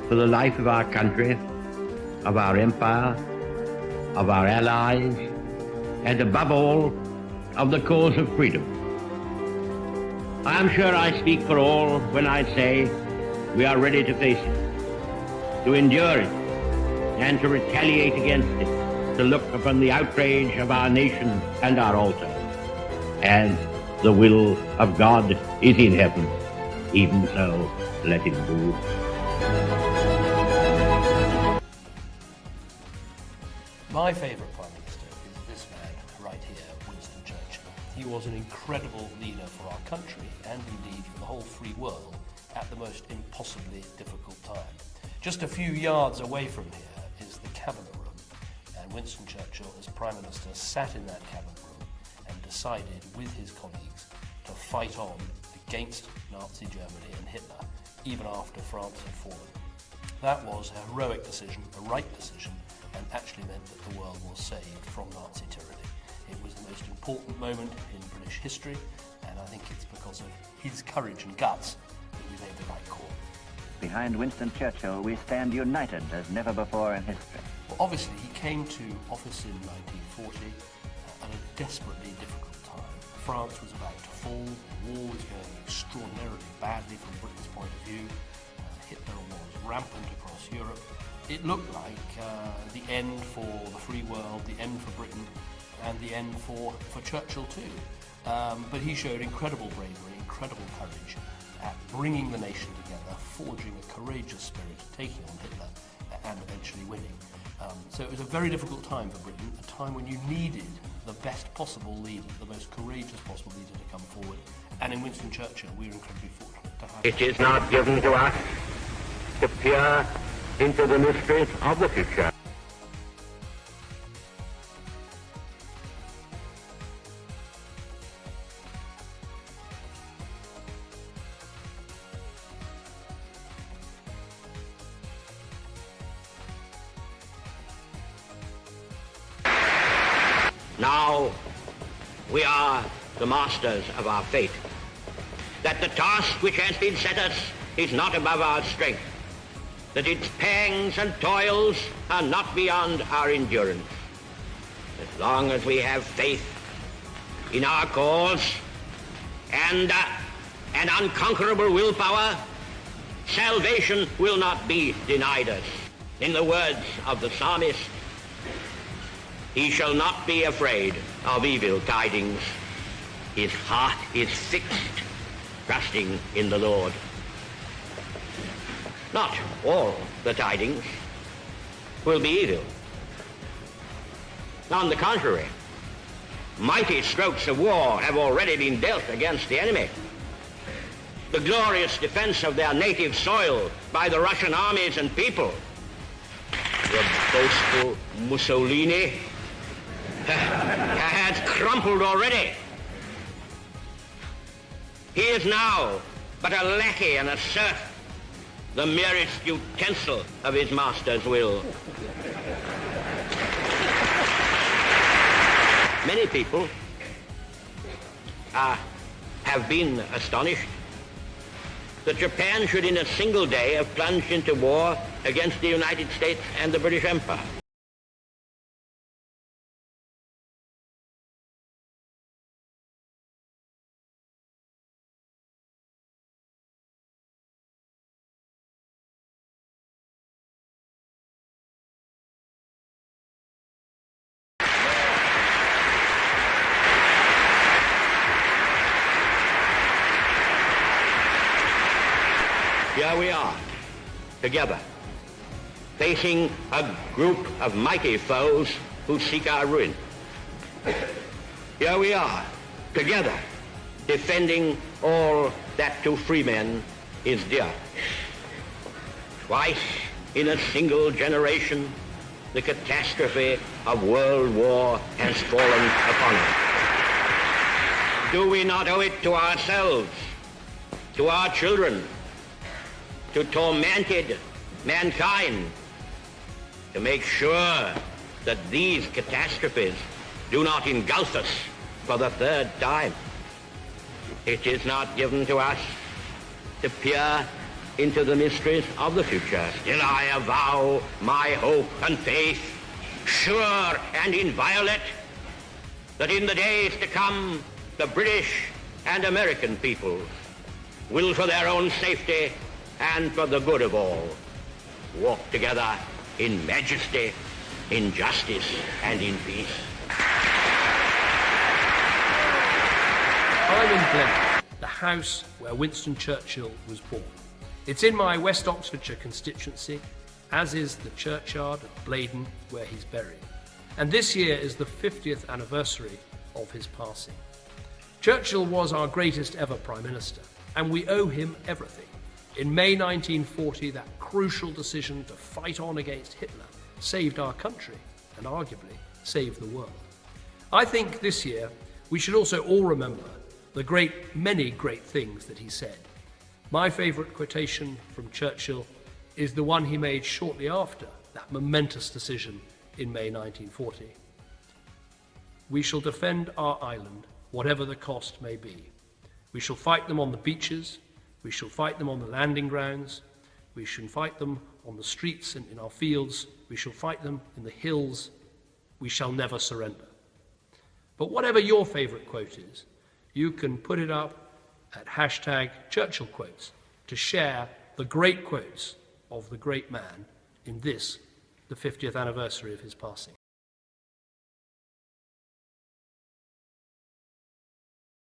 for the life of our country, of our empire, of our allies, and above all, of the cause of freedom. I am sure I speak for all when I say we are ready to face it, to endure it, and to retaliate against it, to look upon the outrage of our nation and our altar as the will of God is in heaven. Even so, let him do. My favourite Prime Minister is this man right here, Winston Churchill. He was an incredible leader for our country and indeed for the whole free world at the most impossibly difficult time. Just a few yards away from here is the cabinet room, and Winston Churchill as Prime Minister sat in that cabinet room and decided with his colleagues to fight on against Nazi Germany and Hitler even after France had fallen. That was a heroic decision, a right decision, and actually meant that the world was saved from Nazi tyranny. It was the most important moment in British history, and I think it's because of his courage and guts that we made the right call. Behind Winston Churchill, we stand united as never before in history. Well, obviously, he came to office in 1940 at a desperately difficult time. France was about to fall, the war was going extraordinarily badly from Britain's point of view. Hitler was rampant across Europe. It looked like the end for the free world, the end for Britain, and the end for Churchill too. But he showed incredible bravery, incredible courage at bringing the nation together, forging a courageous spirit, taking on Hitler, and eventually winning. So it was a very difficult time for Britain, a time when you needed the best possible leader, the most courageous possible leader to come forward. And in Winston Churchill, we're incredibly fortunate to have him. It is not given to us to peer into the mysteries of the future. Now we are the masters of our fate. That the task which has been set us is not above our strength. That its pangs and toils are not beyond our endurance. As long as we have faith in our cause and an unconquerable willpower, salvation will not be denied us. In the words of the psalmist, he shall not be afraid of evil tidings. His heart is fixed, trusting in the Lord. Not all the tidings will be evil. On the contrary, mighty strokes of war have already been dealt against the enemy. The glorious defense of their native soil by the Russian armies and people. The boastful Mussolini has crumpled already. He is now but a lackey and a serf, the merest utensil of his master's will. Many people have been astonished that Japan should in a single day have plunged into war against the United States and the British Empire. Here we are, together, facing a group of mighty foes who seek our ruin. Here we are, together, defending all that to free men is dear. Twice in a single generation, the catastrophe of world war has fallen upon us. Do we not owe it to ourselves, to our children, to tormented mankind, to make sure that these catastrophes do not engulf us for the third time? It is not given to us to peer into the mysteries of the future. Still I avow my hope and faith, sure and inviolate, that in the days to come, the British and American peoples will, for their own safety and for the good of all, walk together in majesty, in justice, and in peace. I'm in Glen, the house where Winston Churchill was born. It's in my West Oxfordshire constituency, as is the churchyard at Blaydon where he's buried. And this year is the 50th anniversary of his passing. Churchill was our greatest ever Prime Minister, and we owe him everything. In May 1940, that crucial decision to fight on against Hitler saved our country and arguably saved the world. I think this year we should also all remember the many great things that he said. My favourite quotation from Churchill is the one he made shortly after that momentous decision in May 1940. We shall defend our island, whatever the cost may be. We shall fight them on the beaches, we shall fight them on the landing grounds, we shall fight them on the streets and in our fields, we shall fight them in the hills, we shall never surrender. But whatever your favourite quote is, you can put it up at #Churchill Quotes to share the great quotes of the great man in this, the 50th anniversary of his passing.